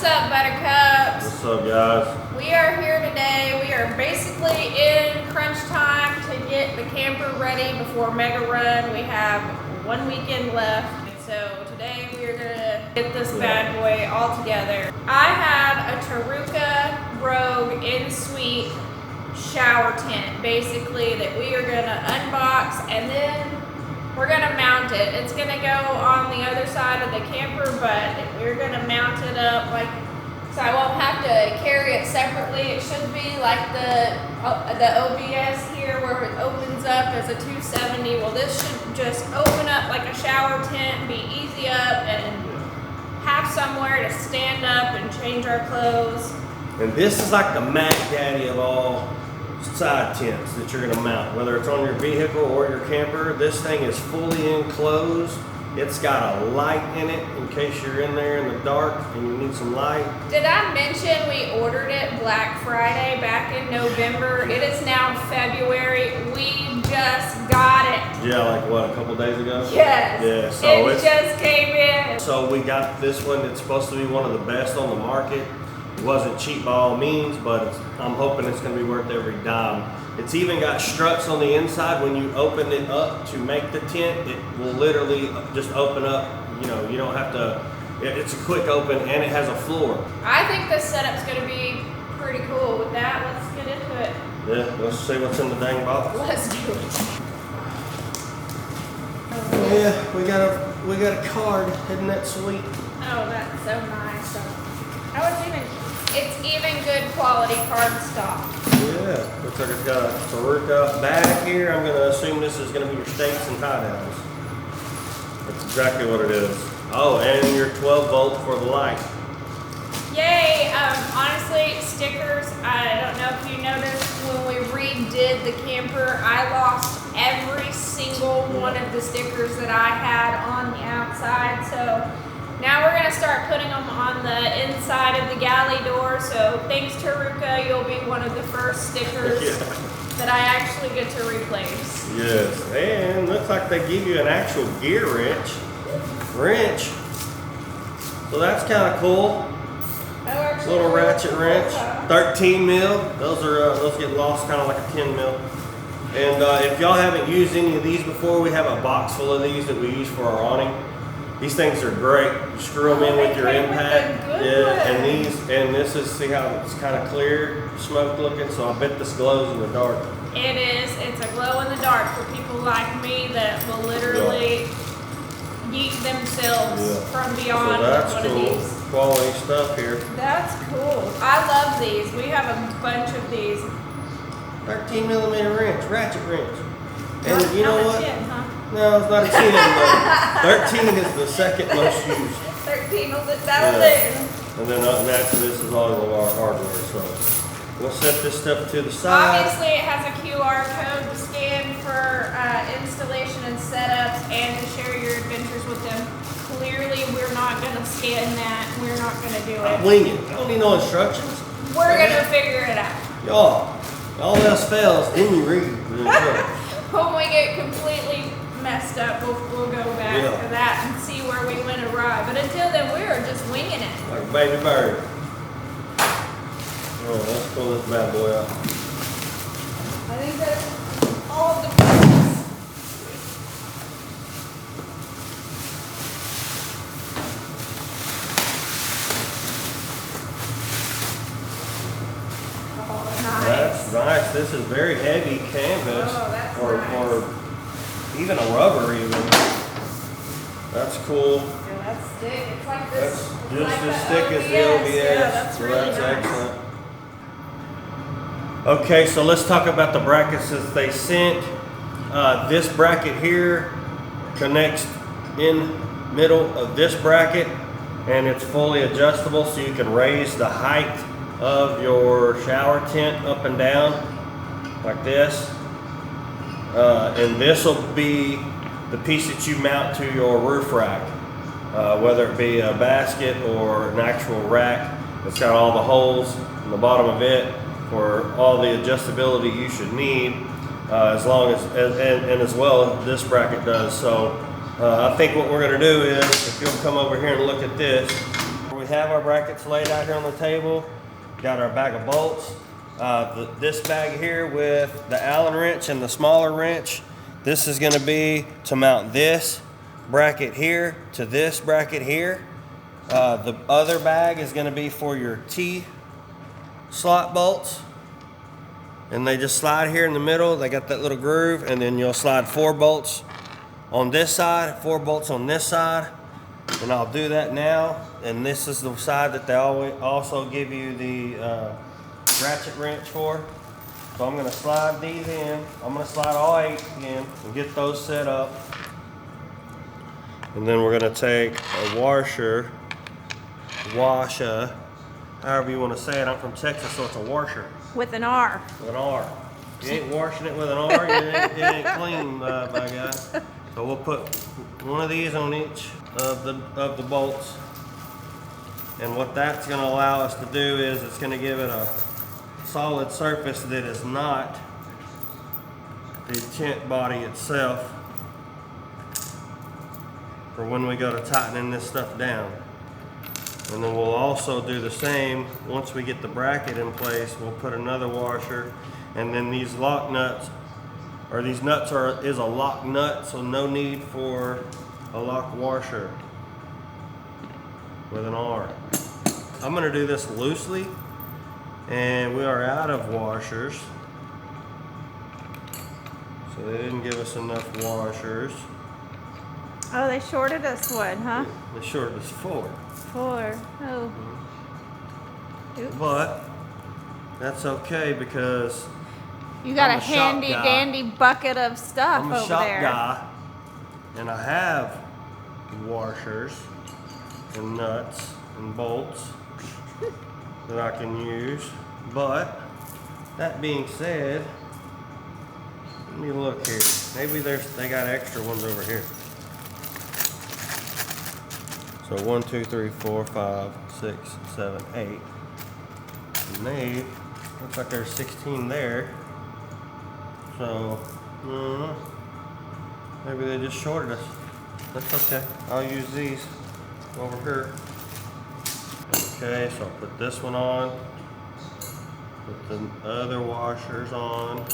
up, Buttercups? What's up, guys? We are here today. We are basically in crunch time to get the camper ready before Mega Run. We have 1 weekend left. And so today we are gonna get this bad boy all together. I have a Taruca EnSuite shower tent, basically, that we are gonna unbox and then we're gonna mount it. It's gonna go on the other side of the camper, but we're gonna mount it up like so I won't have to carry it separately. It should be like the OBS here where it opens up as a 270. Well, this should just open up like a shower tent, be easy up, and have somewhere to stand up and change our clothes. And this is like the Mac Daddy of all side tents that you're gonna mount, whether it's on your vehicle or your camper. This thing is fully enclosed. It's got a light in it in case you're in there in the dark and you need some light. Did I mention we ordered it Black Friday back in November? It is now February. We just got it. Yeah, like what, a couple days ago? Yes. Yeah, so it just came in. So we got this one. It's supposed to be one of the best on the market. It wasn't cheap by all means, but I'm hoping it's going to be worth every dime. It's even got struts on the inside. When you open it up to make the tent, it will literally just open up. You know, you don't have to, it's a quick open, and it has a floor. I think this setup's going to be pretty cool. With that, let's get into it. Yeah, let's see what's in the dang box. Let's do it. Yeah, we got a card. Isn't that sweet? Oh, that's so nice. It's even good quality cardstock. Yeah, looks like it's got a Taruca bag here. I'm going to assume this is going to be your stakes and tie downs. That's exactly what it is. Oh, and your 12 volt for the light. Yay! Honestly, stickers. I don't know if you noticed when we redid the camper, I lost every single one of the stickers that I had on the outside. So now we're gonna start putting them on the inside of the galley door. So thanks, Taruca, you'll be one of the first stickers that I actually get to replace. Yes, and looks like they give you an actual gear wrench. So that's kind of cool. Little ratchet wrench, 13 mil. Those get lost kind of like a 10 mil. And if y'all haven't used any of these before, we have a box full of these that we use for our awning. These things are great. You screw them in with your impact. And this is, see how it's kind of clear, smoke looking. So I bet this glows in the dark. It is. It's a glow in the dark for people like me that will literally yeet themselves from beyond one of these. Quality stuff here. That's cool. I love these. We have a bunch of these. 13 millimeter wrench, ratchet wrench. And you know what? 10, huh? No, it's not a 10, but 13 is the second most used. 13 was it? That was it. And then naturally this is all of our hardware, so we'll set this stuff to the side. Obviously it has a QR code to scan for installation and setups and to share your adventures with them. Clearly we're not going to scan that. We're not going to do it. Wing it. I don't need no instructions. We're going to figure it out. Y'all, all else fails, then you read. When we get completely messed up, we'll go back to that and see where we went awry. But until then, we are just winging it. Like a baby bird. All right, let's pull this bad boy out. I think that's all of the pieces. Oh, nice. That's nice. This is very heavy canvas. Oh, that's nice. Or even a rubber even. That's cool. Yeah, that's thick. It's like this. That's just as thick as the OBS. Yeah, that's really nice. excellent. Okay, so let's talk about the brackets that they sent. This bracket here connects in middle of this bracket, and it's fully adjustable, so you can raise the height of your shower tent up and down like this. And this will be the piece that you mount to your roof rack, whether it be a basket or an actual rack. It's got all the holes in the bottom of it for all the adjustability you should need, as long as, and as well as this bracket does. So I think what we're going to do is, if you'll come over here and look at this, we we have our brackets laid out here on the table. Got our bag of bolts. This bag here with the Allen wrench and the smaller wrench. This is gonna be to mount this bracket here to this bracket here. The other bag is gonna be for your T slot bolts. And they just slide here in the middle. They got that little groove, and then you'll slide 4 bolts on this side, 4 bolts on this side. And I'll do that now. And this is the side that they also give you the ratchet wrench for. So I'm gonna slide these in. I'm gonna slide all 8 in and get those set up. And then we're gonna take a washer, however you wanna say it. I'm from Texas, so it's a washer. With an R. With an R. You ain't washing it with an R, it ain't clean, by guys. So we'll put one of these on each of the bolts. And what that's gonna allow us to do is it's gonna give it a solid surface that is not the tent body itself for when we go to tightening this stuff down. And then we'll also do the same once we get the bracket in place. We'll put another washer, and then these lock nuts, or these nuts is a lock nut, so no need for a lock washer with an R. I'm gonna do this loosely, and we are out of washers. So they didn't give us enough washers. Oh, they shorted us one, huh? They shorted us 4. 4. Oh. Oops. But that's okay because You got I'm a a shop handy guy. dandy bucket of stuff I'm a over shop there. guy, and I have washers and nuts and bolts that I can use. But that being said, let me look here. Maybe they got extra ones over here. So 1, 2, 3, 4, 5, 6, 7, 8. And they looks like there's 16 there. So maybe they just shorted us. That's okay. I'll use these over here. Okay, so I'll put this one on. Put the other washers on.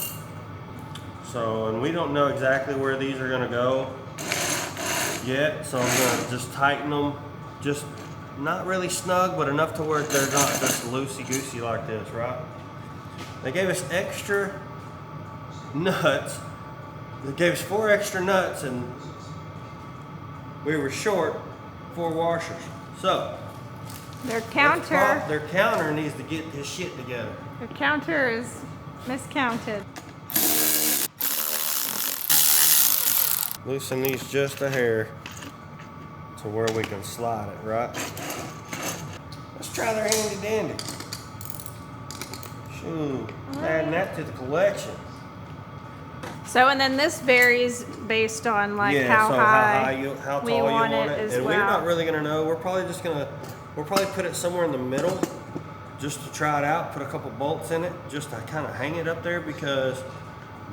So, and we don't know exactly where these are gonna go yet, so I'm gonna just tighten them, just not really snug, but enough to where they're not just loosey-goosey like this, right? They gave us extra nuts. They gave us 4 extra nuts, and we were short 4 washers. So Their counter. their counter needs to get his shit together. Their counter is miscounted. Loosen these just a hair to where we can slide it, right? Let's try their handy dandy. Shoot, adding that to the collection. So, and then this varies based on like Yeah, how so high how tall we you want want it it. as And well. we're not really gonna know. We'll probably put it somewhere in the middle just to try it out, put a couple bolts in it, just to kind of hang it up there, because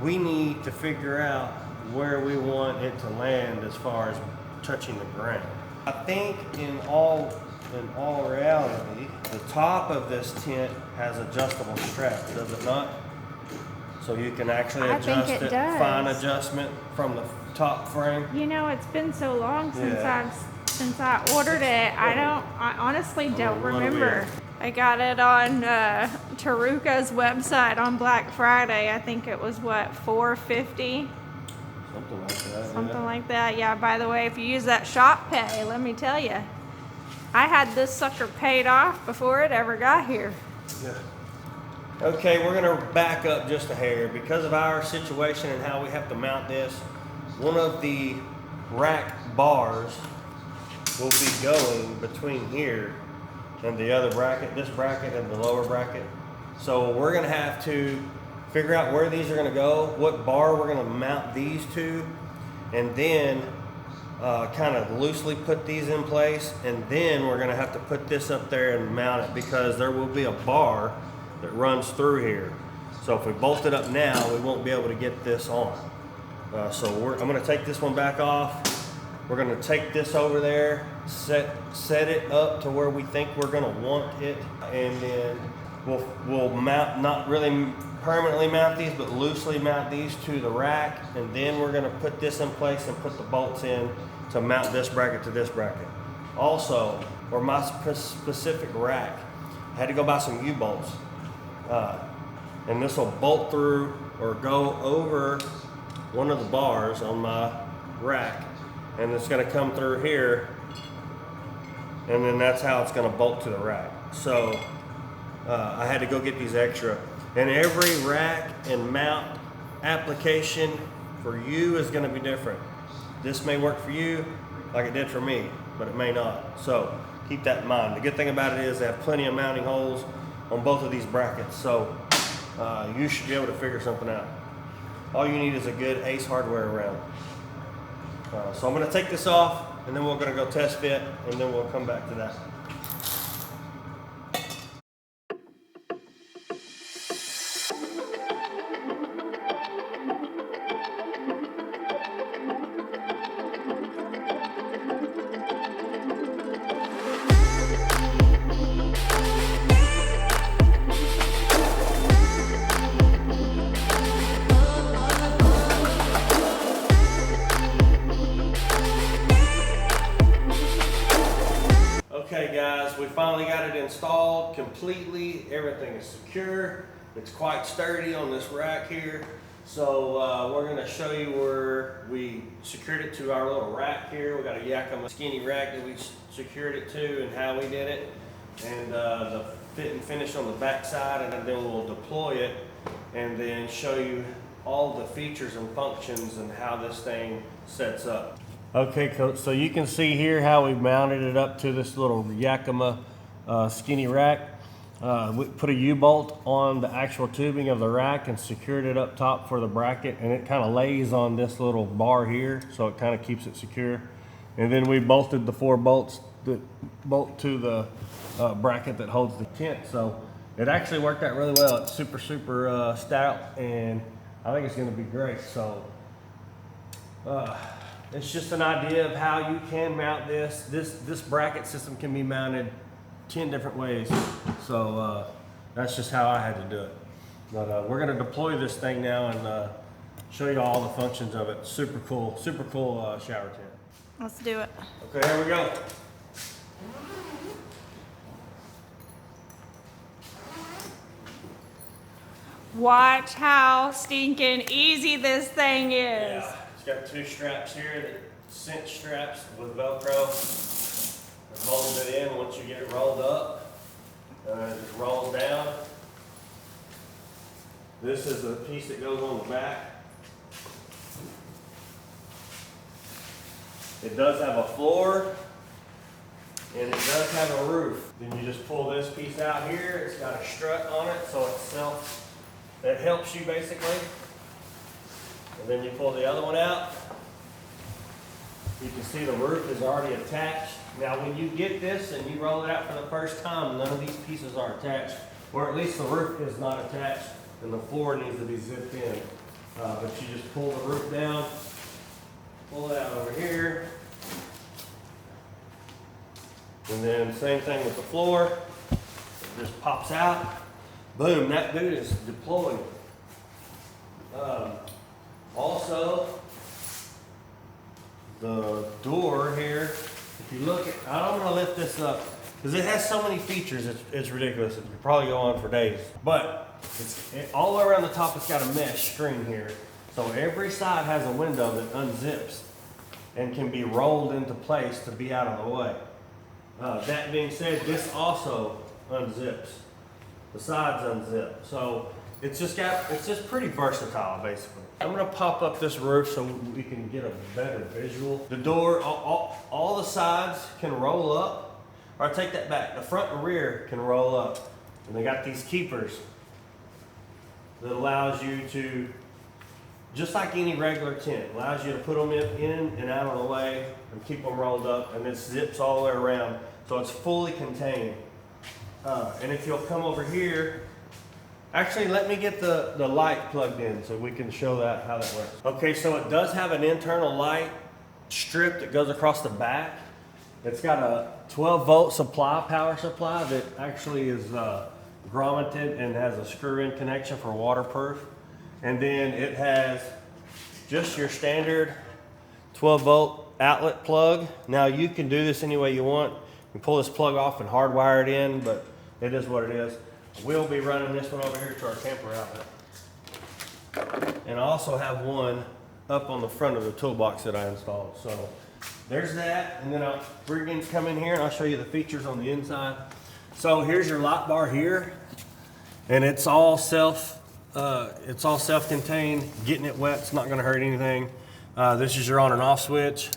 we need to figure out where we want it to land as far as touching the ground. I think in all reality, the top of this tent has adjustable straps, does it not? So you can actually I think adjust it it, does. fine adjustment from the top frame. You know, it's been so long since Yeah. I ordered it. I honestly don't what do we remember. have? I got it on Taruca's website on Black Friday. I think it was what, $4.50, Something like that. something like that. Yeah. By the way, if you use that shop pay, let me tell you, I had this sucker paid off before it ever got here. Yeah. Okay, we're gonna back up just a hair because of our situation and how we have to mount this. One of the rack bars will be going between here and the other bracket, this bracket and the lower bracket. So we're gonna have to figure out where these are gonna go, what bar we're gonna mount these to, and then kind of loosely put these in place, and then we're gonna have to put this up there and mount it, because there will be a bar that runs through here. So if we bolt it up now, we won't be able to get this on. So I'm gonna take this one back off, We're gonna take this over there, set it up to where we think we're gonna want it, and then we'll mount, not really permanently mount these, but loosely mount these to the rack, and then we're gonna put this in place and put the bolts in to mount this bracket to this bracket. Also, for my specific rack, I had to go buy some U-bolts, and this will bolt through or go over one of the bars on my rack, and it's going to come through here, and then that's how it's going to bolt to the rack. So I had to go get these extra, and every rack and mount application for you is going to be different. This may work for you like it did for me, but it may not. So keep that in mind. The good thing about it is they have plenty of mounting holes on both of these brackets, so you should be able to figure something out. All you need is a good Ace Hardware round. So I'm going to take this off, and then we're going to go test fit, and then we'll come back to that. Okay guys, we finally got it installed completely. Everything is secure. It's quite sturdy on this rack here. So we're gonna show you where we secured it to our little rack here. We got a Yakima skinny rack that we secured it to and how we did it. And the fit and finish on the back side, and then we'll deploy it and then show you all the features and functions and how this thing sets up. Okay, Coach, so you can see here how we mounted it up to this little Yakima skinny rack. We put a U-bolt on the actual tubing of the rack and secured it up top for the bracket, and it kind of lays on this little bar here, so it kind of keeps it secure. And then we bolted the 4 bolts that bolt to the bracket that holds the tent. So it actually worked out really well. It's super stout, and I think it's going to be great. So it's just an idea of how you can mount this. This bracket system can be mounted 10 different ways. So that's just how I had to do it. But we're gonna deploy this thing now and show you all the functions of it. Super cool shower tent. Let's do it. Okay, here we go. Watch how stinking easy this thing is. Yeah, it's got 2 straps here, that cinch straps with Velcro. Fold it in once you get it rolled up. It just rolls down. This is the piece that goes on the back. It does have a floor, and it does have a roof. Then you just pull this piece out here. It's got a strut on it, so it helps you basically. And then you pull the other one out. You can see the roof is already attached. Now when you get this and you roll it out for the first time, none of these pieces are attached, or at least the roof is not attached, and the floor needs to be zipped in. But you just pull the roof down, pull it out over here, and then same thing with the floor. It just pops out. Boom, that dude is deployed. Also, the door here, if you look at, I don't want to lift this up because it has so many features, it's ridiculous. It could probably go on for days. But all the way around the top, it's got a mesh screen here. So every side has a window that unzips and can be rolled into place to be out of the way. That being said, this also unzips. The sides unzip. So it's just pretty versatile basically. I'm gonna pop up this roof so we can get a better visual. The door, all the sides can roll up, or I take that back, the front and rear can roll up. And they got these keepers that allows you to, just like any regular tent, allows you to put them in and out of the way and keep them rolled up, and it zips all the way around. So it's fully contained. And if you'll come over here, actually, let me get the light plugged in so we can show that how that works. Okay, so it does have an internal light strip that goes across the back. It's got a 12-volt supply, power supply that actually is grommeted and has a screw-in connection for waterproof. And then it has just your standard 12-volt outlet plug. Now you can do this any way you want. You can pull this plug off and hardwire it in, but it is what it is. We'll be running this one over here to our camper outlet. And I also have one up on the front of the toolbox that I installed. So there's that, and then I'll come in here and I'll show you the features on the inside. So here's your lock bar here, and it's all self-contained. Getting it wet, it's not going to hurt anything. This is your on and off switch,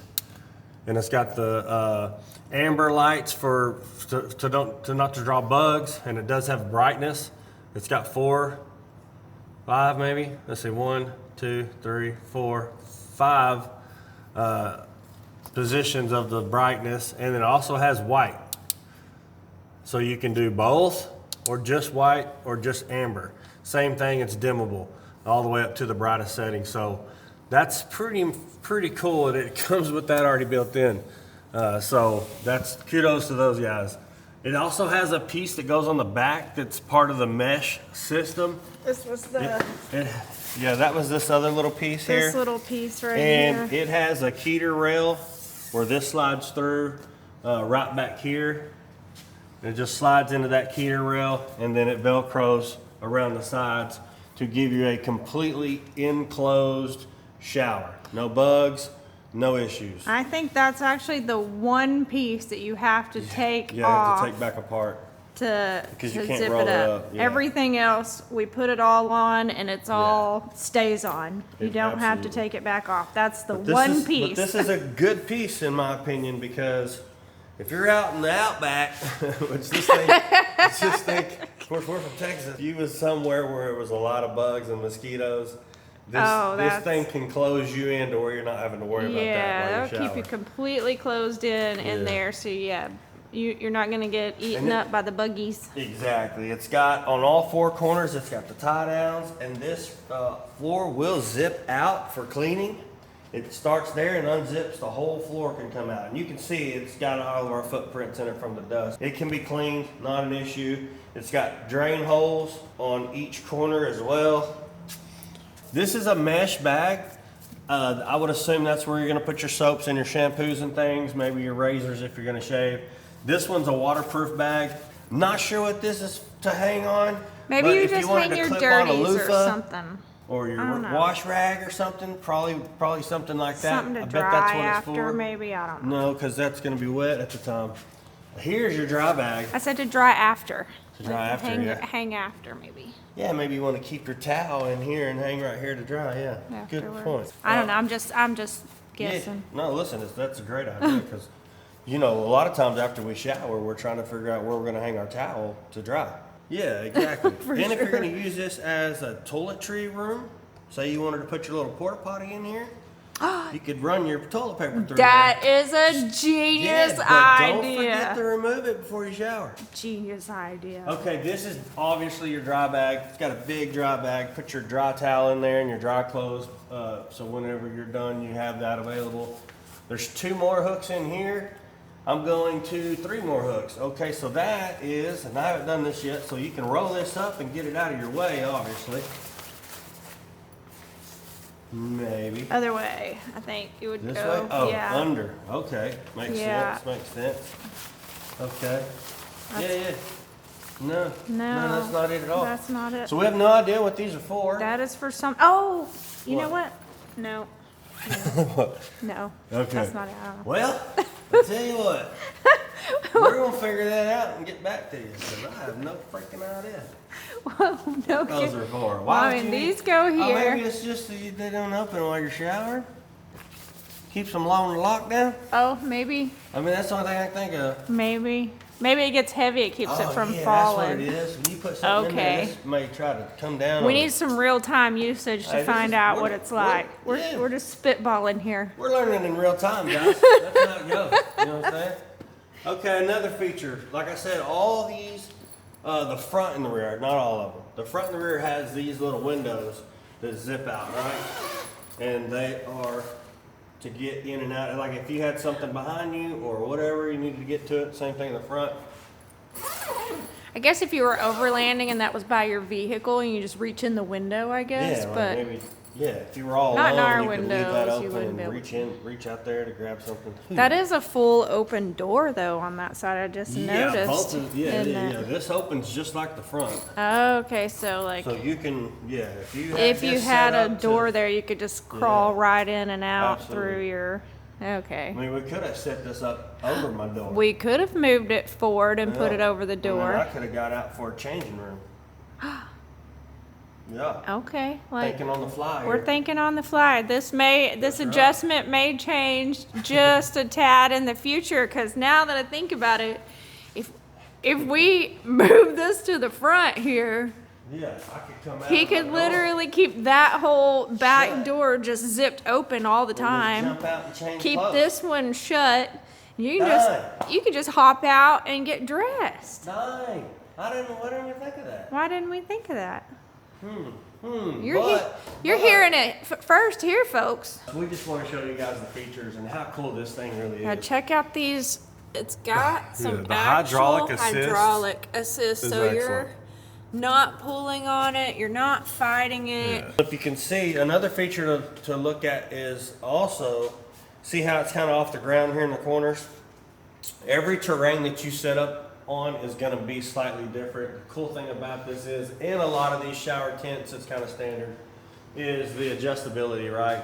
and it's got the amber lights to not to draw bugs, and it does have brightness. It's got 5 maybe. Let's see, 1, 2, 3, 4, 5 positions of the brightness, and it also has white. So you can do both, or just white, or just amber. Same thing, it's dimmable all the way up to the brightest setting. So that's pretty cool, and it comes with that already built in. So that's kudos to those guys. It also has a piece that goes on the back that's part of the mesh system. This was the... Yeah, that was this other little piece here. This little piece right and here. It has a keeter rail where this slides through right back here. It just slides into that keeter rail, and then it velcros around the sides to give you a completely enclosed shower. No bugs, no issues. I think that's actually the one piece that you have to take You off. have to take back apart. Because you can't zip roll it it up. up, yeah. Everything else, we put it all on, and it's all stays on. You don't have to Absolutely. take it back off. That's the This one is- piece. But this is a good piece in my opinion, because if you're out in the outback, which this thing, let's just think, of course we're from Texas. If you was somewhere where it was a lot of bugs and mosquitoes, this thing can close you in to where you're not having to worry about that yeah, while that'll you keep you shower. completely closed in Yeah. there. So yeah, you're not gonna get eaten And it- up by the buggies. Exactly. It's got on all 4 corners, it's got the tie downs, and this floor will zip out for cleaning. It starts there and unzips, the whole floor can come out. And you can see it's got all of our footprints in it from the dust. It can be cleaned, not an issue. It's got drain holes on each corner as well. This is a mesh bag. I would assume that's where you're gonna put your soaps and your shampoos and things, maybe your razors if you're gonna shave. This one's a waterproof bag. Not sure what this is to hang on. Maybe but you if just wanted hang to your clip on a dirties or loofah, something. or your I don't know. wash rag or something, probably something like that. Something to I bet dry that's what after, it's for. maybe. I don't know. No, because that's going to be wet at the time. Here's your dry bag. I said to dry after. To dry after, hang, yeah. Hang after, maybe. Yeah, maybe you want to keep your towel in here and hang right here to dry. Yeah, good Afterwards. point. I don't know. I'm just guessing. Yeah. No, listen, that's a great idea because, a lot of times after we shower, we're trying to figure out where we're going to hang our towel to dry. Yeah, exactly. And if you're going to use this as a toiletry room, say you wanted to put your little porta potty in here, you could run your toilet paper through That is a genius but idea. don't forget to remove it before you shower. Genius idea. Okay, this is obviously your dry bag. It's got a big dry bag. Put your dry towel in there and your dry clothes, so whenever you're done, you have that available. There's 2 more hooks in here. I'm going to 3 more hooks. Okay, so that is, and I haven't done this yet, so you can roll this up and get it out of your way, obviously. Maybe. Other way, I think you would This go. way? Oh, yeah. under. Okay, makes Yeah. sense, makes sense. Okay. Yeah. No, No, that's not it at all. That's not it. So we have no idea what these are for. That is for some. Oh, you know What? what? No. No. Okay. That's not it. I don't know. Well, I tell you what, we're gonna figure that out and get back to you because I have no freaking idea No what those kid- are for. Well, Why I would mean, you these need- go Oh, here. maybe it's just that they don't open while you're showering. Keeps them low in the lockdown. Oh, maybe. I mean, that's the only thing I can think of. Maybe it gets heavy. It keeps it from yeah, falling. that's what it is. When you put something in Okay. there, this may try to come down. We on need it. some real-time usage Hey, to this find is- out we're- what it's we're- like. yeah. We're just spitballing here. We're learning in real time, guys. That's how it goes. You know what I'm saying? Okay, another feature. Like I said, all these, the front and the rear, not all of them. The front and the rear has these little windows that zip out, right? And they are to get in and out. Like if you had something behind you or whatever, you needed to get to it, same thing in the front. I guess if you were overlanding and that was by your vehicle and you just reach in the window, I guess. Yeah, like but maybe, yeah, if you were all not in alone, our you could leave that windows, you open wouldn't be and able reach out there to grab something. that is a full open door though on that side. I just noticed. Both of, yeah. Isn't it? This opens just like the front. Oh, okay, so like So you can, yeah, if you had a door there, you could just crawl right in and out Absolutely. through your. Okay. I mean, we could have set this up over my door. We could have moved it forward and put it over the I mean, door. I could have got out for a changing room. Yeah. Okay, like Thinking on the fly. we're here. thinking on the fly. This right. adjustment may change just a tad in the future. Because now that I think about it, if we move this to the front here, Yeah, I could come out. he of my could door literally keep that whole back Shut. door just zipped open all the and just time. Jump out and change Keep clothes. this one shut. You can Dang. you could just hop out and get dressed. Dang. Why didn't we think of that? Why didn't we think of that? You're You're hearing it first here, folks. We just want to show you guys the features and how cool this thing really Now is. check out these. It's got some the actual hydraulic assist hydraulic assist, is so you're excellent. not pulling on it. You're not fighting it. If you can see, another feature to look at is also, see how it's kind of off the ground here in the corners? Every terrain that you set up on is going to be slightly different. The cool thing about this is, in a lot of these shower tents, it's kind of standard, is the adjustability, right?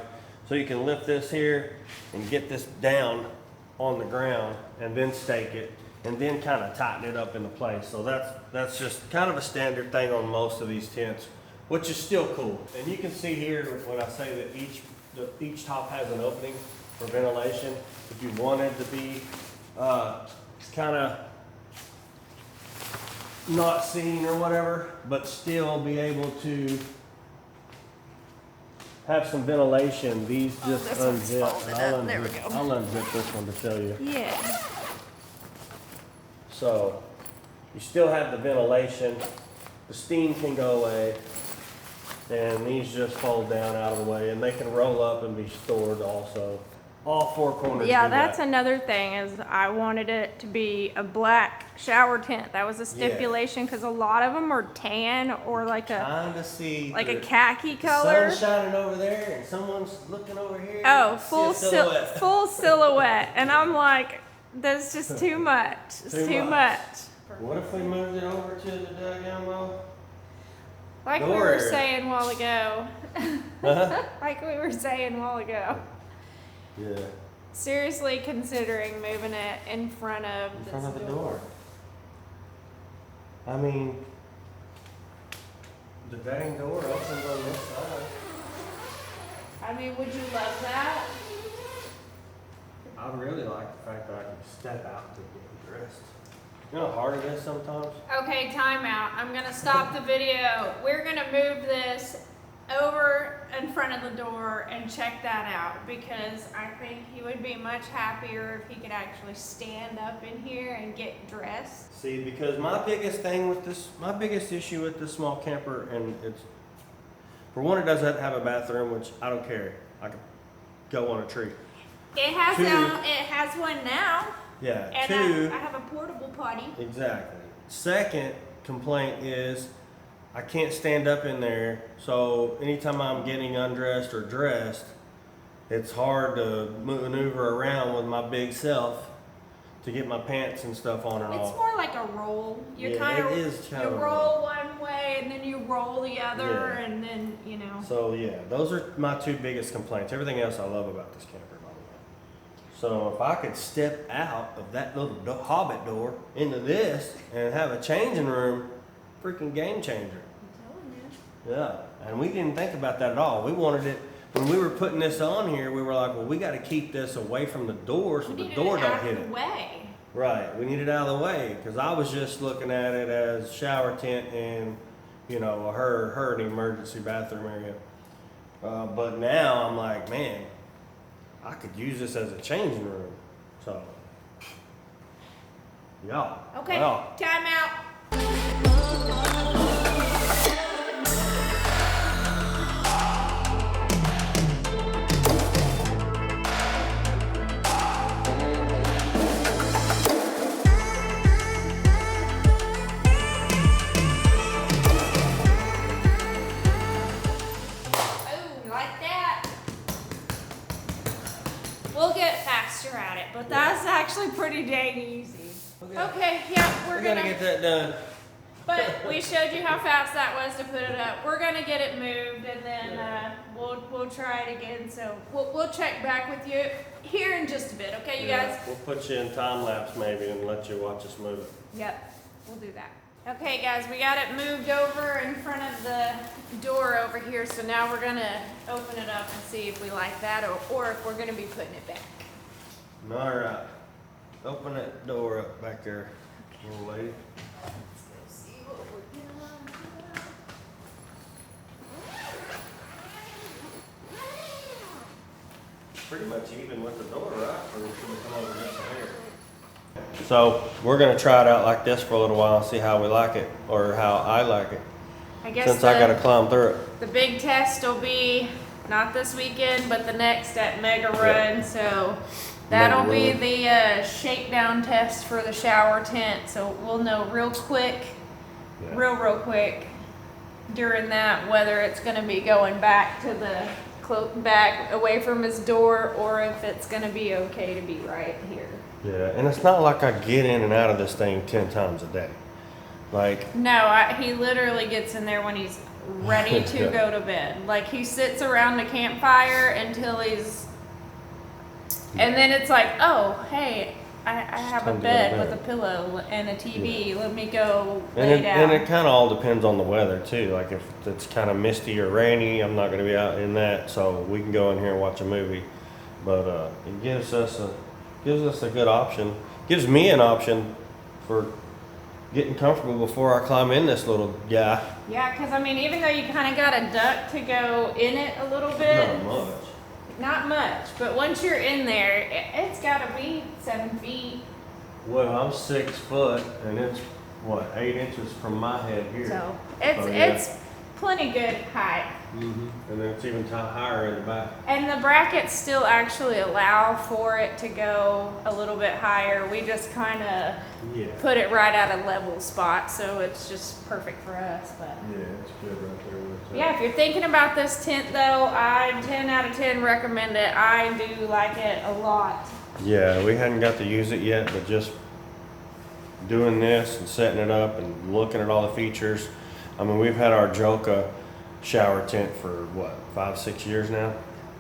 So you can lift this here and get this down on the ground and then stake it and then kind of tighten it up into place. So that's just kind of a standard thing on most of these tents, which is still cool. And you can see here when I say that each top has an opening for ventilation. If you wanted to be kind of not seen or whatever, but still be able to have some ventilation, these just this one's unzip. folded And up. There we go. I'll unzip this one to show you. Yeah. So you still have the ventilation, the steam can go away, and these just fold down out of the way, and they can roll up and be stored also. All four corners. Yeah, do that's that. another thing is I wanted it to be a black shower tent. That was a stipulation because a lot of them are tan or like a Kinda see the khaki color. sun shining over there, and someone's looking over here. Oh, See a full silhouette. full silhouette, and I'm like, that's just too much. It's too much. What if we moved it over to the daggone well? Like we Door were area. saying a while ago. Uh-huh. Like we were saying a while ago. Yeah. Seriously considering moving it in front of In this front of the door. I mean, the dang door opens on this side. I mean, would you love that? I really like the fact that I can step out to get dressed. You know how hard it is sometimes? Okay, timeout. I'm gonna stop the video. We're gonna move this over in front of the door and check that out because I think he would be much happier if he could actually stand up in here and get dressed. See, because my biggest thing with this, my biggest issue with this small camper, and it's, for one, it doesn't have a bathroom, which I don't care. I could go on a tree. It has Two. it has one now. Yeah. And Two, I have a portable potty. exactly. Second complaint is I can't stand up in there, so anytime I'm getting undressed or dressed, it's hard to maneuver around with my big self to get my pants and stuff on and It's off. more like a roll. You Yeah, kind of it is kind you of a roll one way and then you roll the other Yeah. and then you know. So yeah, those are my two biggest complaints. Everything else I love about this camper, by the way. So if I could step out of that little hobbit door into this and have a changing room, freaking game changer. I'm telling you. Yeah, and we didn't think about that at all. We wanted it, when we were putting this on here, we were like, well, we got to keep this away from the door so We the needed door it don't out hit of it. the way. Right, we need it out of the way, because I was just looking at it as shower tent and, you know, her an emergency bathroom area. But now I'm like, man, I could use this as a changing room. So, yeah. Okay, Well, time out. actually pretty dang easy. Okay, yeah, We're gonna get that done. But we showed you how fast that was to put it up. We're gonna get it moved, and then we'll try it again. So we'll check back with you here in just a bit, okay, you guys? We'll put you in time lapse maybe and let you watch us move it. Yep, we'll do that. Okay, guys, we got it moved over in front of the door over here. So now we're gonna open it up and see if we like that, or if we're gonna be putting it back. All right, open that door up back there, little lady. Pretty much even with the door, right? Or we should come over this here. So we're gonna try it out like this for a little while and see how we like it, or how I like it. I guess Since I gotta climb through it. The big test will be not this weekend, but the next at Mega Run. So that'll be the shakedown test for the shower tent. So we'll know real quick, real quick during that whether it's gonna be going back to the back away from his door, or if it's gonna be okay to be right here. Yeah, and it's not like I get in and out of this thing 10 times a day. Like, no, he literally gets in there when he's ready to go to bed. Like, he sits around the campfire until he's, and then it's like, oh, hey, I have a bed with a pillow and a TV. Let me go lay down. And it kind of all depends on the weather too. Like if it's kind of misty or rainy, I'm not going to be out in that, so we can go in here and watch a movie. But it gives us a good option. Gives me an option for getting comfortable before I climb in this little guy. Yeah, because I mean, even though you kind of got a duck to go in it a little bit. Not much. Not much, but once you're in there, it's got to be 7 feet. Well, I'm 6 foot, and it's what, 8 inches from my head here. So it's plenty good height. And then it's even higher in the back. And the brackets still actually allow for it to go a little bit higher. We just kind of put it right at a level spot, so it's just perfect for us. But yeah, it's good right there. Yeah, if you're thinking about this tent though, I 10 out of 10 recommend it. I do like it a lot. Yeah, we hadn't got to use it yet, but just doing this and setting it up and looking at all the features. I mean, we've had our Joka shower tent for what, 5-6 years now?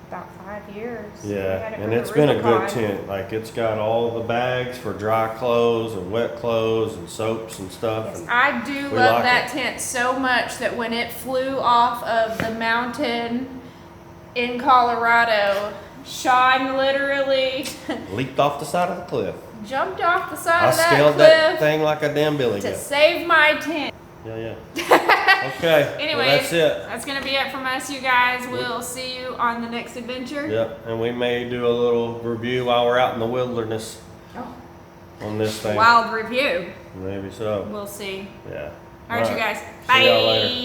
About 5 years. Yeah, and it's been a good tent. Like, it's got all the bags for dry clothes and wet clothes and soaps and stuff. Yes, and I do love that tent so much that when it flew off of the mountain in Colorado, Sean literally leaped off the side of the cliff. Jumped off the side of that cliff. I scaled that thing like a damn billy goat. To save my tent. Yeah. Okay. Anyways, well, that's it. That's gonna be it from us, you guys. We'll see you on the next adventure. Yep, and we may do a little review while we're out in the wilderness on this thing. Wild review. Maybe so. We'll see. Yeah. All right, you guys. See y'all Bye. later.